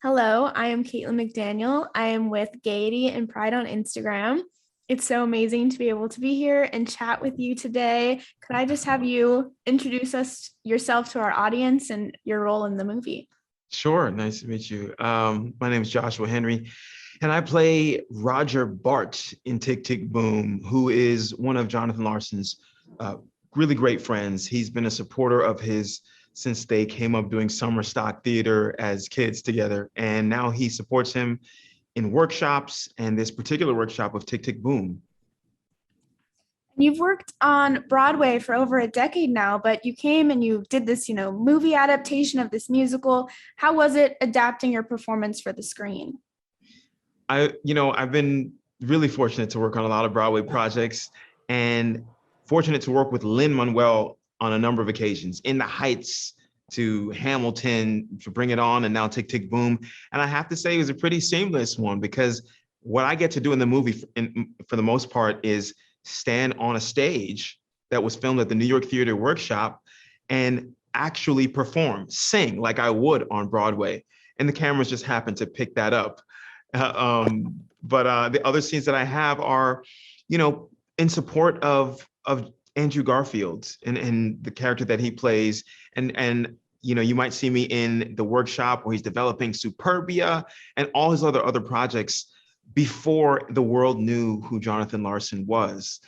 Hello, I am Caitlynn McDaniel. I am with Gaiety and Pride on Instagram. It's so amazing to be able to be here and chat with you today. Could I just have you introduce us yourself to our audience and your role in the movie? Sure, nice to meet you. My name is Joshua Henry, and I play Roger Bart in Tick Tick Boom, who is one of Jonathan Larson's uh, really great friends. He's been a supporter of his since they came up doing summer stock theater as kids together, and now he supports him in workshops and this particular workshop of Tick Tick Boom. You've worked on Broadway for over a decade now, but you came and you did this, movie adaptation of this musical. How was it adapting your performance for the screen? I've been really fortunate to work on a lot of Broadway projects and fortunate to work with Lin-Manuel on a number of occasions, In the Heights to Hamilton, to Bring It On, and now Tick Tick Boom. And I have to say it was a pretty seamless one because what I get to do in the movie for the most part is stand on a stage that was filmed at the New York Theater Workshop and actually perform, sing like I would on Broadway. And the cameras just happen to pick that up. But the other scenes that I have are, in support of Andrew Garfield and the character that he plays, and you might see me in the workshop where he's developing Superbia and all his other projects before the world knew who Jonathan Larson was.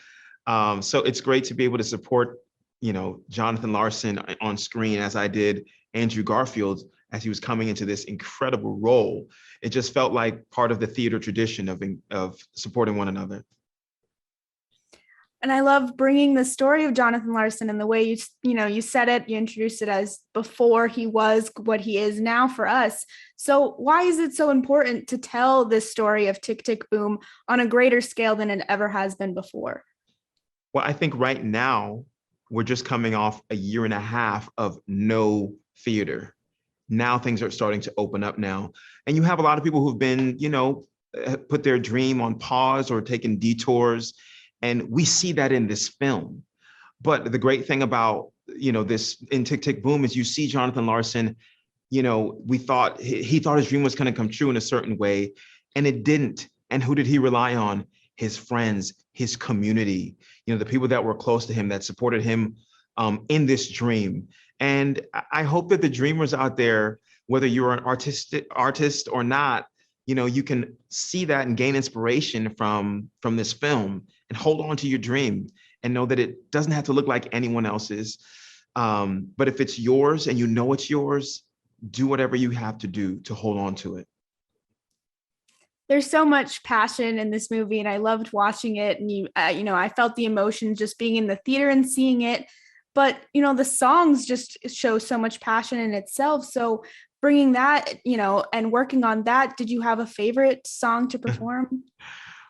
So it's great to be able to support, Jonathan Larson on screen as I did Andrew Garfield as he was coming into this incredible role. It just felt like part of the theater tradition of supporting one another. And I love bringing the story of Jonathan Larson and the way you said it, you introduced it as before he was what he is now for us. So why is it so important to tell this story of Tick Tick Boom on a greater scale than it ever has been before? Well, I think right now we're just coming off a year and a half of no theater. Now things are starting to open up now. And you have a lot of people who've been, put their dream on pause or taken detours. And we see that in this film. But the great thing about, this in Tick Tick Boom is you see Jonathan Larson, we thought he thought his dream was going to come true in a certain way, and it didn't. And who did he rely on? His friends, his community, the people that were close to him that supported him in this dream. And I hope that the dreamers out there, whether you're an artist or not, you can see that and gain inspiration from this film and hold on to your dream and know that it doesn't have to look like anyone else's. But if it's yours and you know it's yours, do whatever you have to do to hold on to it. There's so much passion in this movie, and I loved watching it. And I felt the emotion just being in the theater and seeing it. But the songs just show so much passion in itself. So bringing that, and working on that, did you have a favorite song to perform?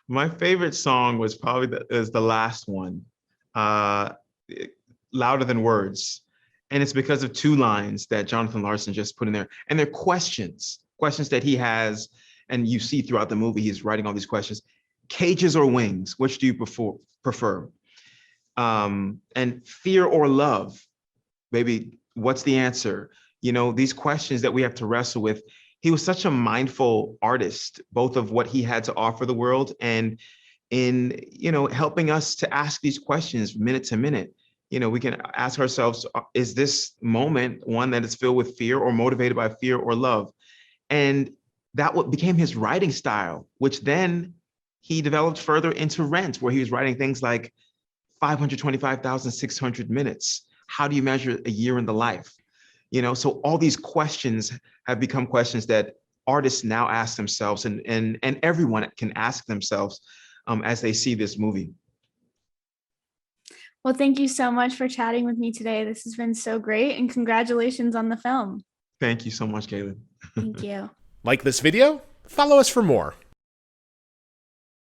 My favorite song was probably the last one, uh, Louder Than Words. And it's because of two lines that Jonathan Larson just put in there. And they're questions that he has. And you see throughout the movie, he's writing all these questions. Cages or wings, which do you prefer? And fear or love, baby, what's the answer? These questions that we have to wrestle with. He was such a mindful artist, both of what he had to offer the world and in, helping us to ask these questions minute to minute. We can ask ourselves, is this moment one that is filled with fear or motivated by fear or love? And that what became his writing style, which then he developed further into Rent, where he was writing things like 525,600 minutes. How do you measure a year in the life? So all these questions have become questions that artists now ask themselves, and everyone can ask themselves as they see this movie. Well, thank you so much for chatting with me today. This has been so great, and congratulations on the film. Thank you so much, Caitlin. Thank you. Like this video? Follow us for more.